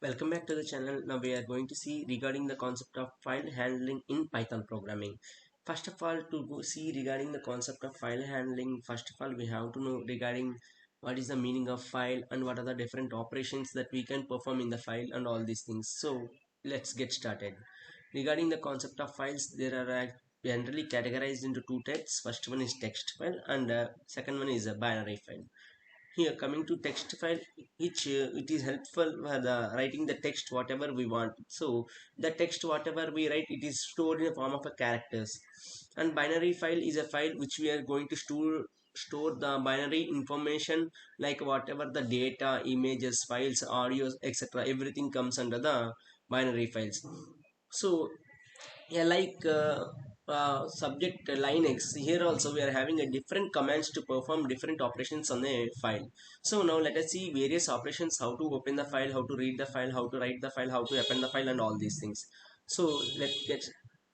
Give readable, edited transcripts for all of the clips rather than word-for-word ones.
Welcome back to the channel. Now we are going to see regarding the concept of file handling in Python programming. First of all, to see regarding the concept of file handling, first of all we have to know regarding what is the meaning of file and what are the different operations that we can perform in the file and all these things. So let's get started. Regarding the concept of files, there are generally categorized into two types. First one is text file and second one is a binary file. Here coming to text file, which it is helpful for the writing the text whatever we want. So the text whatever we write, it is stored in the form of a characters. And binary file is a file which we are going to store the binary information, like whatever the data, images, files, audios, etc., everything comes under the binary files. So yeah, like subject Linux, here also we are having a different commands to perform different operations on a file. So now let us see various operations, how to open the file, how to read the file, how to write the file, how to append the file and all these things. So let's get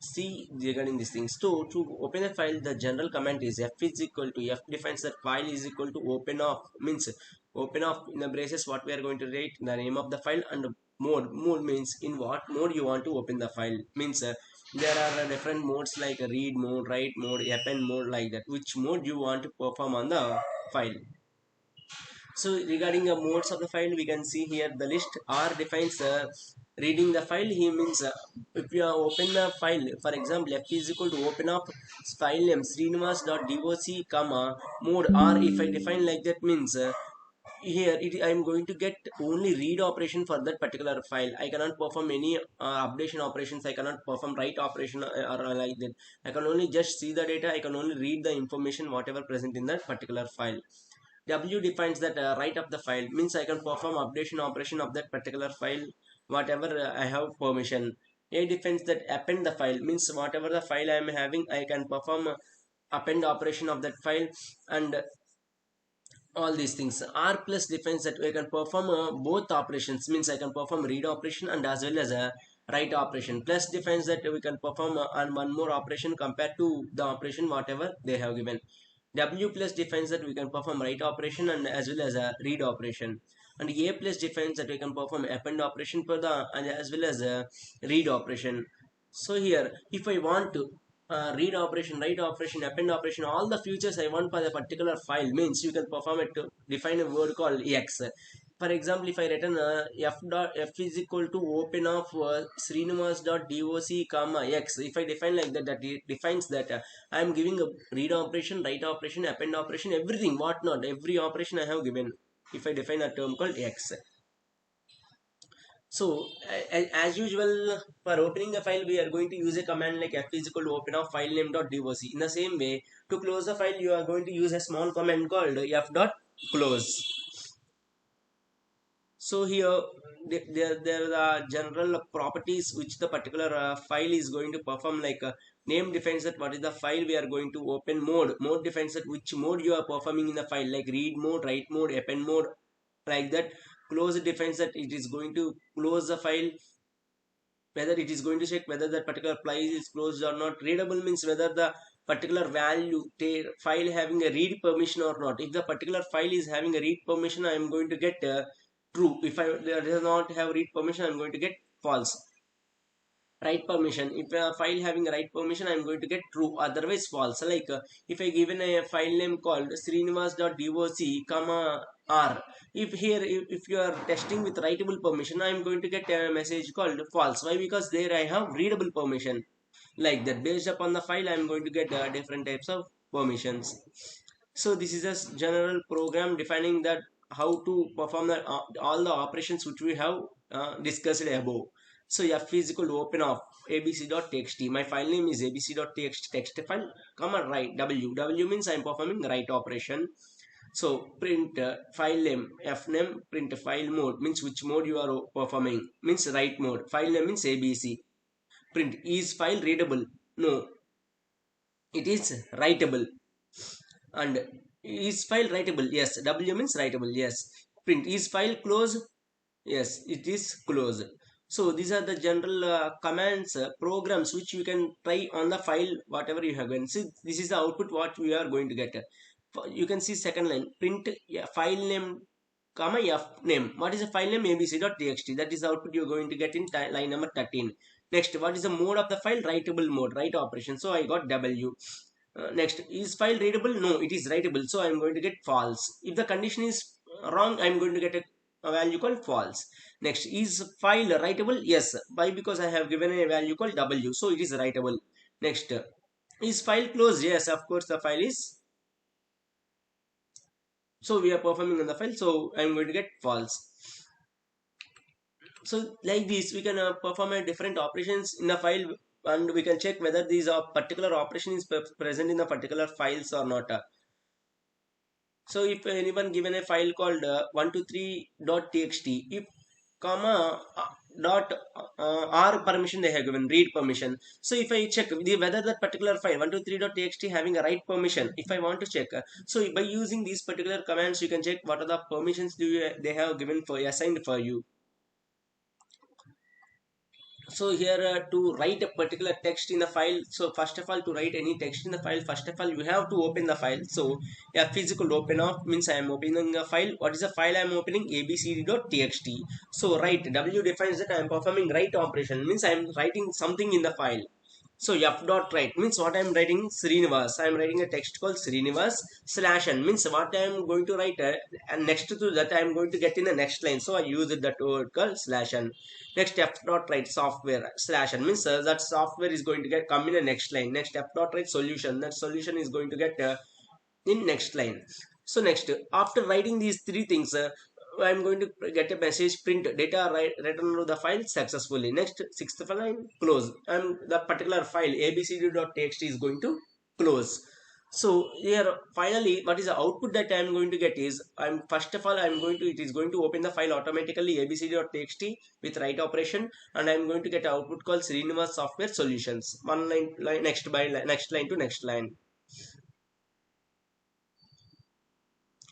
see regarding these things. So to open a file, the general command is f is equal to, f defines that file is equal to open off, means open off in the braces what we are going to write the name of the file, and mode means in what mode you want to open the file, means there are different modes like read mode, write mode, append mode, like that, which mode you want to perform on the file. So regarding the modes of the file, we can see here the list. R defines reading the file. He means if you open the file, for example f is equal to open up file name srinivas.doc comma mode r. If I define like that, means here I am going to get only read operation for that particular file. I cannot perform any updation operations, I cannot perform write operation or like that. I can only just see the data, I can only read the information whatever present in that particular file. W defines that write of the file, means I can perform updation operation of that particular file whatever I have permission. A defines that append the file, means whatever the file I am having, I can perform append operation of that file. And all these things. R plus defines that we can perform both operations, means I can perform read operation and as well as a write operation. Plus defines that we can perform on one more operation compared to the operation whatever they have given. W plus defines that we can perform write operation and as well as a read operation. And A plus defines that we can perform append operation for the and as well as a read operation. So here if I want to read operation, write operation, append operation, all the features I want for the particular file, means you can perform it to define a word called x. For example, if I written f is equal to open of srinivas.doc comma x, if I define like that, that it defines that I am giving a read operation, write operation, append operation, everything what not, every operation I have given if I define a term called x. So as usual, for opening a file, we are going to use a command like f is equal to open of file name dot doc. In the same way, to close the file, you are going to use a small command called f dot close. So here there are general properties which the particular file is going to perform, like name defines that what is the file we are going to open. Mode defines that which mode you are performing in the file, like read mode, write mode, append mode, like that. Close defines that it is going to close the file, whether it is going to check whether that particular file is closed or not. Readable means whether the particular value file having a read permission or not. If the particular file is having a read permission, I am going to get true. If I does not have read permission, I am going to get false. Write permission, if a file having a write permission, I am going to get true, otherwise false. Like if I given a file name called srinivas.doc comma r, if you are testing with writable permission, I am going to get a message called false. Why? Because there I have readable permission. Like that, based upon the file, I am going to get different types of permissions. So this is a general program defining that how to perform the, all the operations which we have discussed above. So f is equal to open of abc.txt. My file name is abc.txt text file, comma write w means I am performing write operation. So print file name, f name, print file mode means which mode you are performing, means write mode. File name means abc. Print is file readable, no, it is writable. And is file writable, yes, w means writable, yes. Print is file close, yes, it is closed. So these are the general commands, programs which you can try on the file whatever you have given. See, this is the output what we are going to get. You can see second line, print, yeah, file name comma f name. What is the file name? abc.txt. That is the output you're going to get in line number 13. Next, what is the mode of the file? Writable mode, write operation. So I got W. Next, is file readable? No, it is writable. So I'm going to get false. If the condition is wrong, I'm going to get a value called false. Next, is file writable? Yes. Why? Because I have given a value called W. So it is writable. Next, is file closed? Yes, of course the file is. So we are performing on the file. So I'm going to get false. So like this, we can perform a different operations in a file, and we can check whether these are particular operation is present in the particular files or not. So if anyone given a file called 123.txt, if comma dot r permission they have given, read permission. So if I check whether that particular file 123.txt having a write permission, if I want to check, so by using these particular commands, you can check what are the permissions they have given for assigned for you. So here to write a particular text in the file, so first of all, to write any text in the file, first of all you have to open the file. So a physical open of means I am opening a file. What is the file I am opening? abcd.txt. So write, W defines that I am performing write operation, means I am writing something in the file. So f dot write means what I am writing? Srinivas. I am writing a text called Srinivas slash n means what I am going to write, and next to that I am going to get in the next line. So I use that word called slash n. Next f dot write software slash n means that software is going to get come in the next line. Next f dot write solution, that solution is going to get in next line. So next, after writing these three things, I'm going to get a message print data written to the file successfully. Next, sixth line close, and the particular file abcd.txt is going to close. So here finally, what is the output that I am going to get is, I'm first of all I'm going to, it is going to open the file automatically abcd.txt with write operation, and I'm going to get an output called Srinivas software solutions. One line next by next line to next line.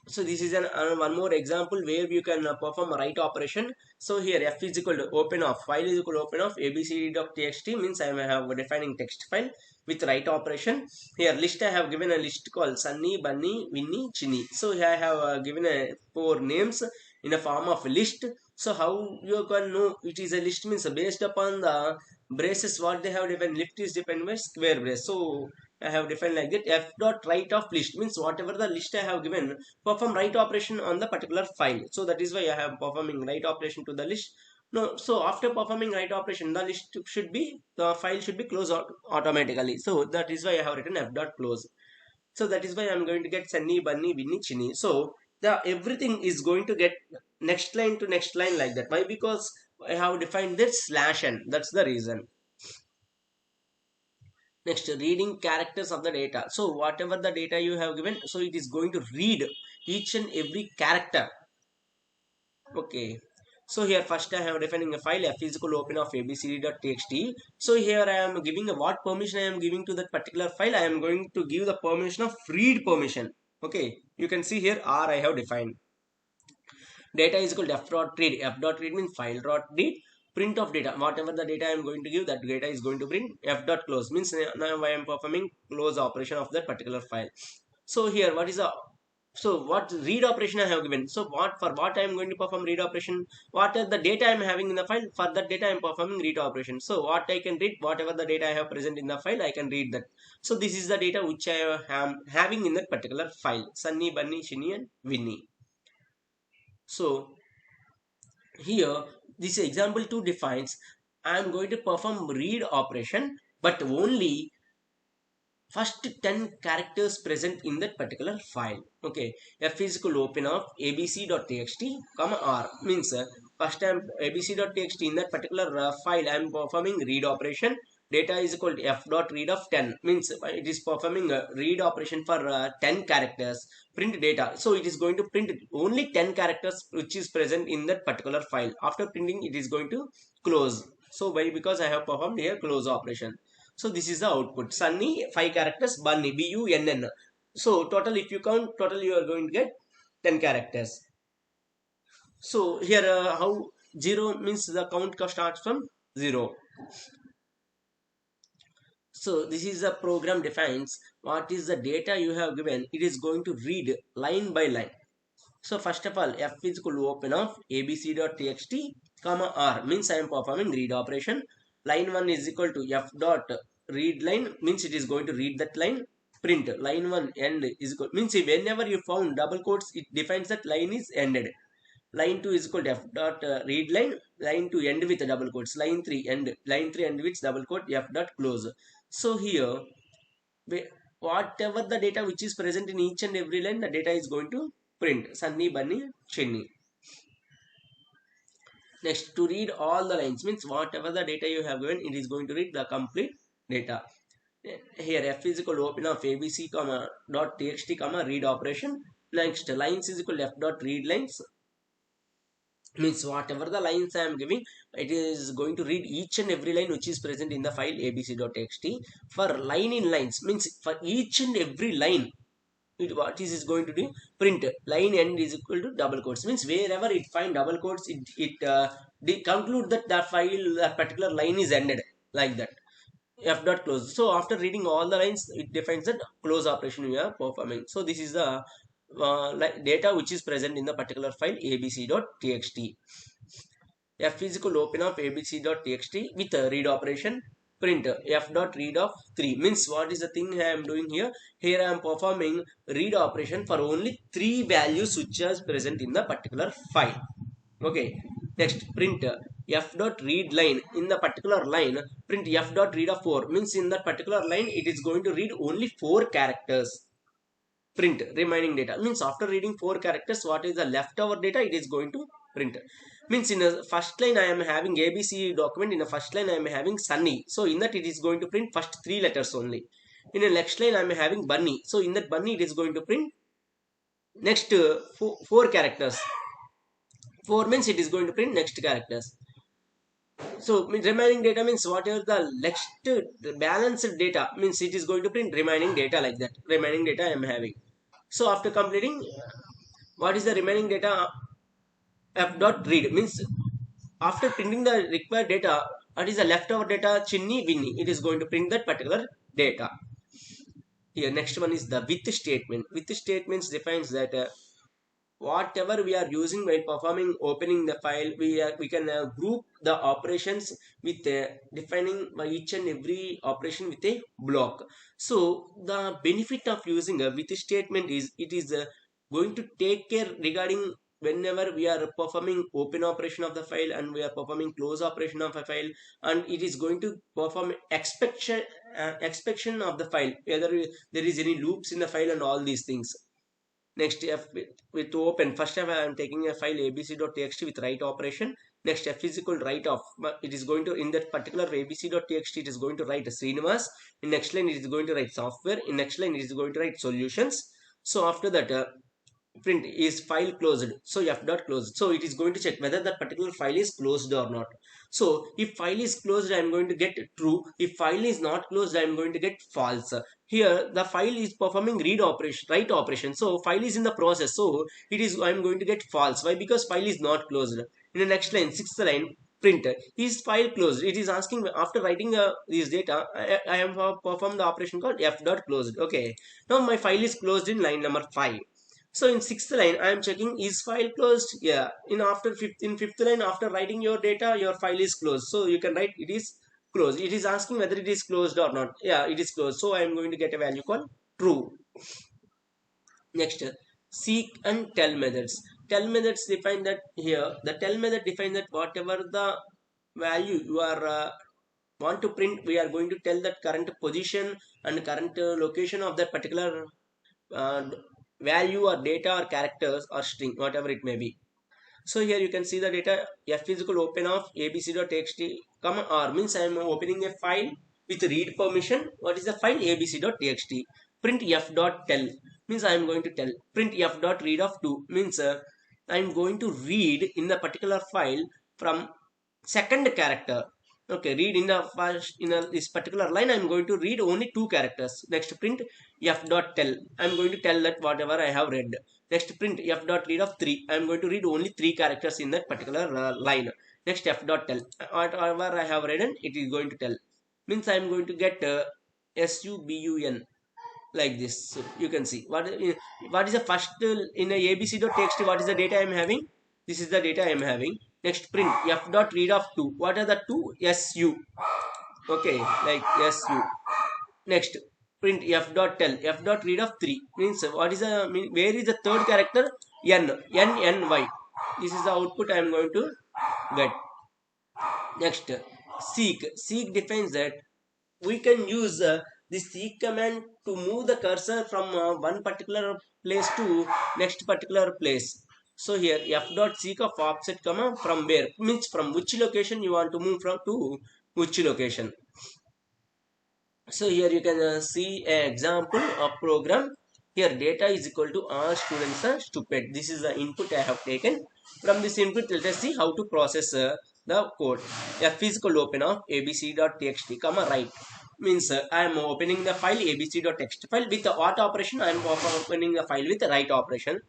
So this is one more example where you can perform a write operation. So here f is equal to open of, file is equal to open of abcd.txt means I have defining text file with write operation. Here list, I have given a list called Sunny, Bunny, Winnie, Chinny. So here I have given a 4 names in a form of list. So how you can know it is a list means based upon the braces what they have defined. List is defined by square brace. So I have defined like that. F dot write of list means whatever the list I have given, perform write operation on the particular file. So that is why I have performing write operation to the list. No, so after performing write operation, the list should be, the file should be closed automatically. So that is why I have written f dot close. So that is why I'm going to get Sunny, Bunny, Winnie, Chinny. So the everything is going to get next line to next line like that. Why? Because I have defined this slash n. That's the reason. Next, reading characters of the data. So whatever the data you have given, so it is going to read each and every character. Okay. So here first I have defining a file f is equal to open of abcd.txt. So here I am giving a what permission I am giving to that particular file. I am going to give the permission of read permission. Okay. You can see here R I have defined. Data is equal to f dot read. F dot read means file dot read. Print of data, whatever the data I am going to give, that data is going to print. F dot close means now I am performing close operation of that particular file. So here what is the, so what read operation I have given. So what, for what I am going to perform read operation, what are the data I am having in the file, for that data I am performing read operation. So what I can read, whatever the data I have present in the file, I can read that. So this is the data which I am having in that particular file, Sunny, Bunny, Shinny and Winnie. So here this example 2 defines I am going to perform read operation, but only first 10 characters present in that particular file. Okay, f is equal to open of abc.txt comma r means first time abc.txt in that particular file I am performing read operation. Data is equal to f dot read of 10 means it is performing a read operation for 10 characters. Print data, so it is going to print only 10 characters which is present in that particular file. After printing, it is going to close. So why? Because I have performed here close operation. So this is the output. Sunny 5 characters, Bunny Bunn. So total, if you count total, you are going to get 10 characters. So here how 0 means the count starts from 0. So this is the program defines what is the data you have given. It is going to read line by line. So first of all, f is equal to open of abc.txt comma r means I am performing read operation. Line 1 is equal to f dot read line means it is going to read that line. Print line 1 end is equal means whenever you found double quotes, it defines that line is ended. Line 2 is equal to f dot read line. Line 2 end with double quotes. Line 3 end. Line 3 end with double quote f dot close. So here whatever the data which is present in each and every line, the data is going to print Sunny, Bunny, Chinny. Next, to read all the lines means whatever the data you have given, it is going to read the complete data. Here f is equal to open of abc comma dot txt comma read operation. Next, lines is equal to f dot read lines means whatever the lines I am giving, it is going to read each and every line which is present in the file abc.txt. For line in lines means for each and every line, what is going to do, print line end is equal to double quotes means wherever it find double quotes, it conclude that the file, that particular line is ended, like that. F dot close. So after reading all the lines, it defines that close operation we are performing. So this is the like data which is present in the particular file abc.txt. F is equal to open of abc.txt with a read operation. Print f dot read of 3 means what is the thing I am doing here. Here I am performing read operation for only 3 values which is present in the particular file. Okay. Next, print f dot read line. In the particular line, print f dot read of 4 means in that particular line it is going to read only 4 characters. Print remaining data means after reading 4 characters, what is the leftover data, it is going to print. Means in the first line I am having abc document, in the first line I am having Sunny, so in that it is going to print first 3 letters only. In the next line I am having Bunny, so in that Bunny it is going to print next four characters. 4 means it is going to print next characters. So remaining data means whatever the next balanced data means it is going to print remaining data, like that. Remaining data I am having. So after completing, what is the remaining data, f dot read means after printing the required data, what is the leftover data, Chinny, Winnie, it is going to print that particular data. Here next one is the with statement. With statements defines that whatever we are using while performing opening the file, we can group the operations with defining by each and every operation with a block. So the benefit of using a with statement is it is going to take care regarding whenever we are performing open operation of the file and we are performing close operation of a file, and it is going to perform inspection of the file, whether there is any loops in the file and all these things. Next, f with open, first time I am taking a file abc.txt with write operation. Next, f is equal to write off, it is going to, in that particular abc.txt it is going to write Srinivas. In next line it is going to write software. In next line it is going to write solutions. So after that print is file closed, so f dot closed, so it is going to check whether that particular file is closed or not. So if file is closed, I am going to get true. If file is not closed, I am going to get false. Here the file is performing read operation, write operation, so file is in the process, so it is, I am going to get false. Why? Because file is not closed. In the next line, sixth line, print is file closed, it is asking after writing this data, I am performed the operation called f dot closed. Okay, now my file is closed in line number 5. So in sixth line, I am checking is file closed. Yeah. In fifth line, after writing your data, your file is closed. So you can write it is closed. It is asking whether it is closed or not. Yeah, it is closed. So I am going to get a value called true. Next, seek and tell methods. Tell methods define that here. The tell method defines that whatever the value you are want to print, we are going to tell that current position and current location of that particular uh, value or data or characters or string, whatever it may be. So here you can see the data f is equal to open of abc.txt comma r means I am opening a file with read permission. What is the file? abc.txt. Print f dot tell means I am going to tell. Print f dot read of 2 means I am going to read in the particular file from second character. Okay, read in the first, in this particular line I am going to read only 2 characters. Next, print f dot tell, I am going to tell that whatever I have read. Next, print f dot read of 3, I am going to read only 3 characters in that particular line. Next, f dot tell, whatever I have written, it is going to tell means I am going to get subun. like this. So you can see what is the first in a abc.txt, what is the data I am having. This is the data I am having. Next, print f dot read of 2. What are the two? Su. Okay, like su. Next, print f dot tell f dot read of 3, means what is the where is the third character? N. This is the output I am going to get. Next, seek defines that we can use the seek command to move the cursor from one particular place to next particular place. So here f dot seek of offset comma from where, means from which location you want to move from to which location. So here you can see an example of program. Here data is equal to all students are stupid. This is the input I have taken. From this input, let us see how to process the code. F is equal to open of abc.txt, comma write. Means I am opening the file abc.txt file with the what operation? I am opening the file with the write operation.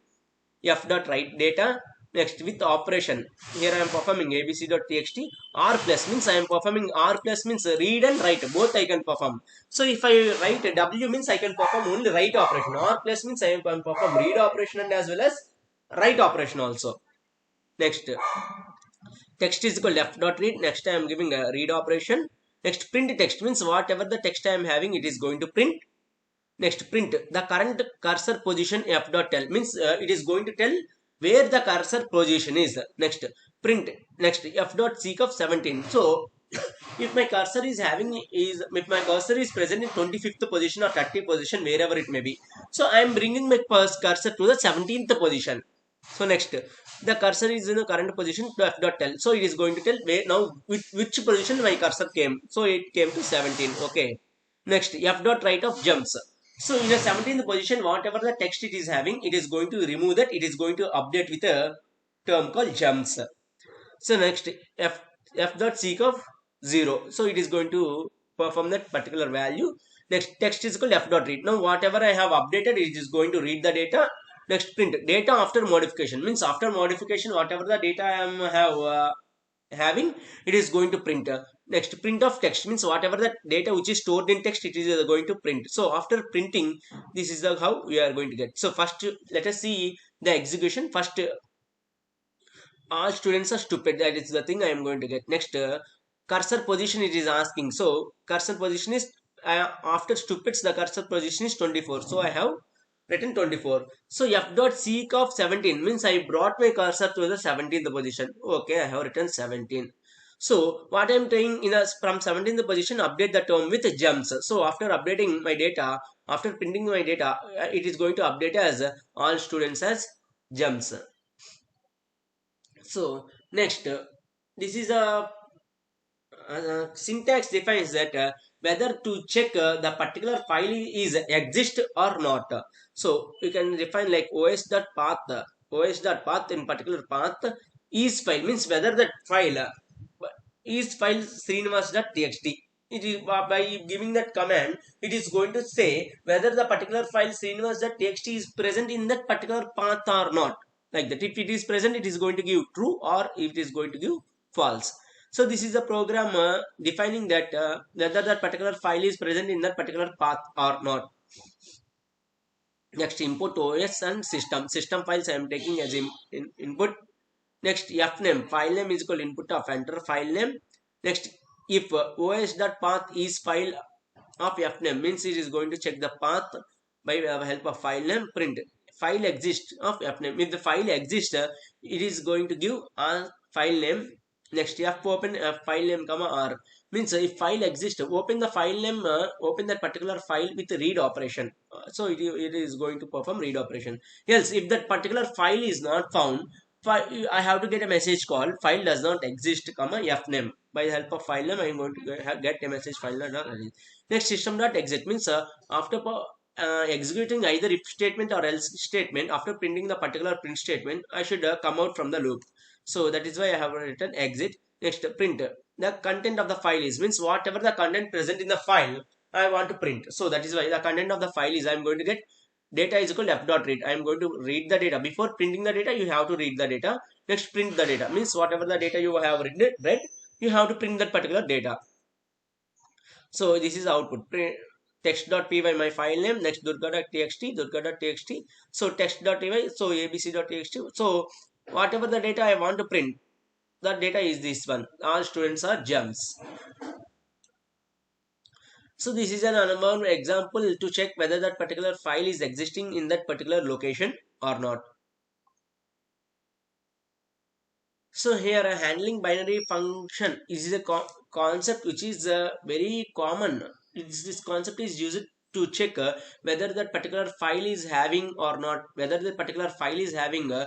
F dot write data. Next, with operation, here I am performing abc.txt. R plus means I am performing R plus means read and write, both I can perform. So if I write W means I can perform only write operation. R plus means I can perform read operation and as well as write operation also. Next, text is equal to f dot read. Next I am giving a read operation. Next, print text means whatever the text I am having, it is going to print. Next, print the current cursor position f dot tell means it is going to tell where the cursor position is. Next, print next f dot seek of 17. So if my cursor is if my cursor is present in 25th position or 30th position, wherever it may be, so I am bringing my cursor to the 17th position. So next, the cursor is in the current position to f dot tell. So it is going to tell where now which position my cursor came. So it came to 17. Okay. Next, f dot write of jumps. So in a 17th position, whatever the text it is having, it is going to remove that. It is going to update with a term called jumps. So next, f dot seek of 0. So it is going to perform that particular value. Next, text is called f dot read. Now whatever I have updated, it is going to read the data. Next, print data after modification means after modification, whatever the data I am having, it is going to print. Next, print of text means whatever the data which is stored in text, it is going to print. So after printing, this is the how we are going to get. So first, let us see the execution. First, all students are stupid. That is the thing I am going to get. Next, cursor position it is asking. So cursor position is after stupids, the cursor position is 24. So I have written 24. So f dot seek of 17 means I brought my cursor to the 17th position. Okay, I have written 17. So what I am doing in a from 17th position, update the term with jumps. So after updating my data, after printing my data, it is going to update as all students as jumps. So next, this is a syntax defines that whether to check the particular file is exist or not. So you can define like os.path in particular path is file means whether that file is file srinivas.txt. It is by giving that command, it is going to say whether the particular file srinivas.txt is present in that particular path or not. Like that, if it is present, it is going to give true, or if it is going to give false. So this is a program defining that whether that particular file is present in that particular path or not. Next, import OS and system. System files I am taking as input. Next, fname. File name is equal input of enter file name. Next, if os.path is file of fname means it is going to check the path by help of file name. Print file exists of fname. If the file exists, it is going to give a file name. Next, f open file name comma r means if file exists, open the file name, open that particular file with the read operation. So it is going to perform read operation. Else, if that particular file is not found, I have to get a message called file does not exist comma fname. By the help of file name, I am going to get a message file not exist. Next, system.exit means after executing either if statement or else statement, after printing the particular print statement, I should come out from the loop. So that is why I have written exit. Next, print the content of the file is means whatever the content present in the file I want to print. So that is why the content of the file is I am going to get data is equal to f dot read. I am going to read the data. Before printing the data, you have to read the data. Next, print the data means whatever the data you have read, you have to print that particular data. So this is output. text.py my file name, next durga.txt. So text.py, so abc.txt. So whatever the data I want to print, that data is this one. All students are gems. So this is an another example to check whether that particular file is existing in that particular location or not. So here a handling binary function is a concept which is very common. This concept is used to check whether that particular file is having or not. Whether the particular file is having, I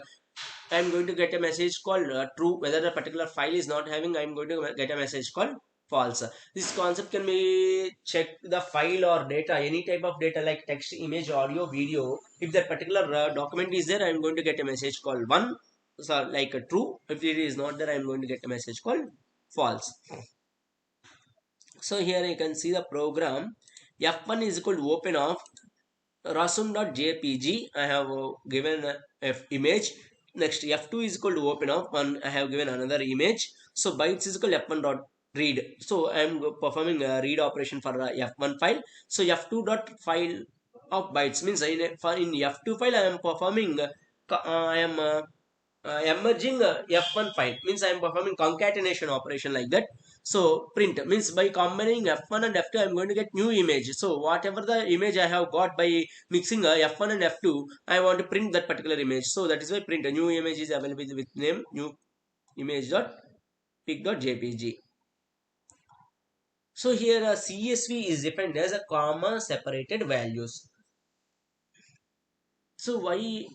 am going to get a message called true. Whether the particular file is not having, I am going to get a message called false. This concept can be check the file or data, any type of data like text, image, audio, video. If that particular document is there, I am going to get a message called one, so like a true. If it is not there, I am going to get a message called false. So here you can see the program. F1 is equal to open of rasum.jpg. I have given a image. Next f2 is equal to open of one. I have given another image. So bytes is equal to f1 dot read. So I am performing a read operation for f1 file. So f2 dot file of bytes means in f2 file I am performing I am emerging f1 file means I am performing concatenation operation like that. So print means by combining f1 and f2 I am going to get new image. So whatever the image I have got by mixing f1 and f2, I want to print that particular image. So that is why print a new image is available with name new image dot pic dot jpg. So here CSV is defined as a comma separated values. So why?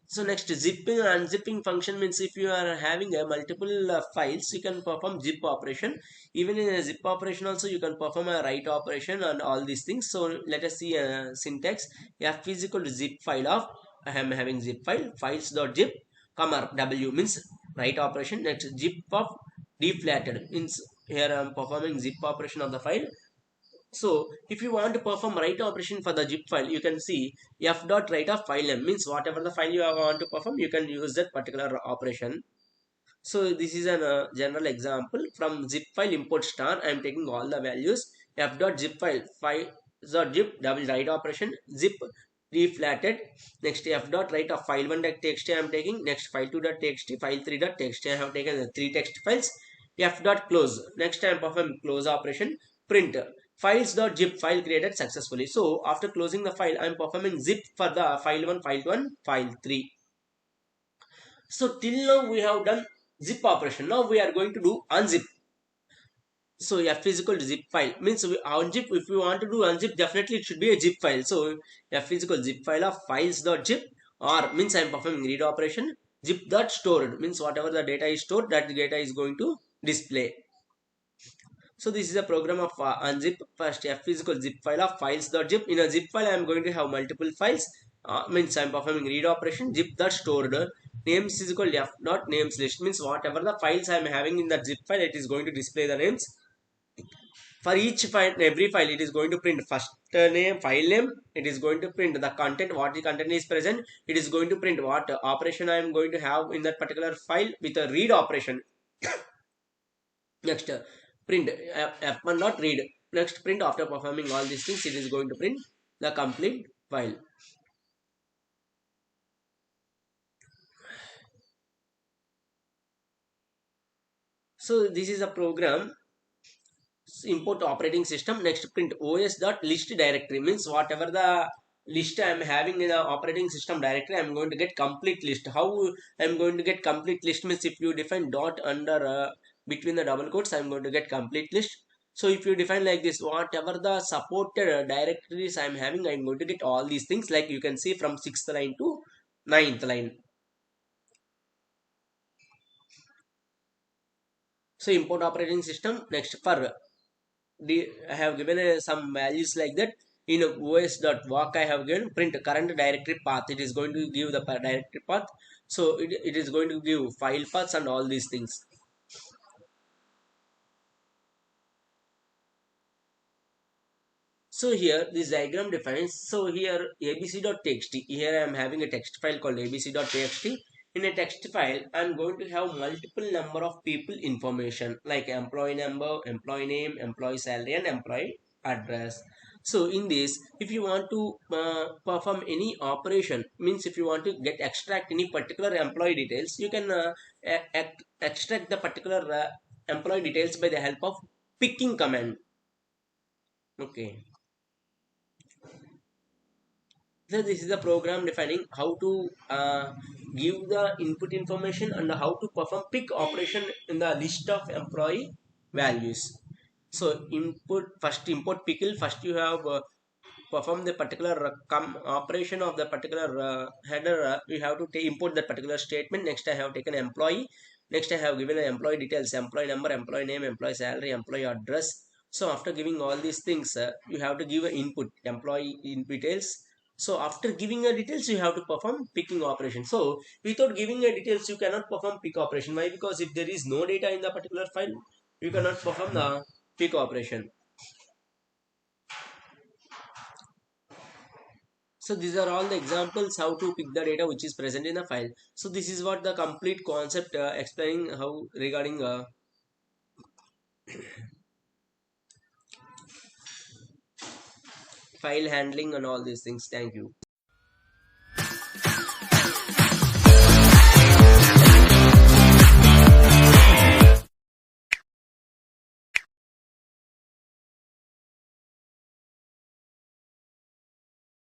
So next, zipping and unzipping function means if you are having a multiple files, you can perform zip operation. Even in a zip operation also, you can perform a write operation and all these things. So let us see syntax. F is equal to zip file of, I am having zip file, files.zip, comma W means write operation. Next, zip of deflatted means here I am performing zip operation of the file. So if you want to perform write operation for the zip file, you can see f dot write of file name means whatever the file you want to perform, you can use that particular operation. So this is a general example from zip file import star. I am taking all the values. F dot zip file dot zip double write operation zip deflatted. Next f dot write of file 1 dot txt I am taking. Next file 2 dot txt, file 3 dot txt. I have taken the three text files. F dot close. Next I am performing close operation. Print files.zip file created successfully. So after closing the file, I am performing zip for the file 1, file 2 and file 3. So till now we have done zip operation. Now we are going to do unzip. So f is equal to zip file means we unzip. If we want to do unzip, definitely it should be a zip file. So f is equal to zip file of files.zip or means I am performing read operation. Zip dot stored means whatever the data is stored, that data is going to display. So this is a program of unzip. First f is equal to zip file of files.zip. In a zip file I am going to have multiple files. Means I am performing read operation. Zip dot stored names is equal to f dot names list means whatever the files I am having in that zip file, it is going to display the names. For each file, every file, it is going to print first name, file name. It is going to print the content, what the content is present. It is going to print what operation I am going to have in that particular file with a read operation. Next, print f1 not read. Next, print after performing all these things, it is going to print the complete file. So this is a program. Import operating system. Next, print os.list directory means whatever the list I am having in the operating system directory, I am going to get complete list. How I am going to get complete list means if you define dot under between the double quotes, I am going to get complete list. So if you define like this, whatever the supported directories I am having, I am going to get all these things. Like you can see from 6th line to 9th line. So import operating system. Next, for I have given some values like that. In os.walk I have given print current directory path. It is going to give the directory path. So it is going to give file paths and all these things. So here this diagram defines. So here abc.txt. Here I am having a text file called abc.txt. In a text file, I am going to have multiple number of people information like employee number, employee name, employee salary, and employee address. So in this, if you want to perform any operation, means if you want to get extract any particular employee details, you can extract the particular employee details by the help of picking command. Okay, so this is the program defining how to give the input information and how to perform pick operation in the list of employee values. So input, first import pickle, first you have perform the particular operation of the particular header. You have to import that particular statement. Next I have taken employee. Next I have given an employee details, employee number, employee name, employee salary, employee address. So after giving all these things, you have to give an input employee in details. So after giving a details, you have to perform picking operation. So without giving a details, you cannot perform pick operation. Why? Because if there is no data in the particular file, you cannot perform the pick operation. So these are all the examples how to pick the data which is present in the file. So this is what the complete concept explaining how regarding file handling and all these things. Thank you.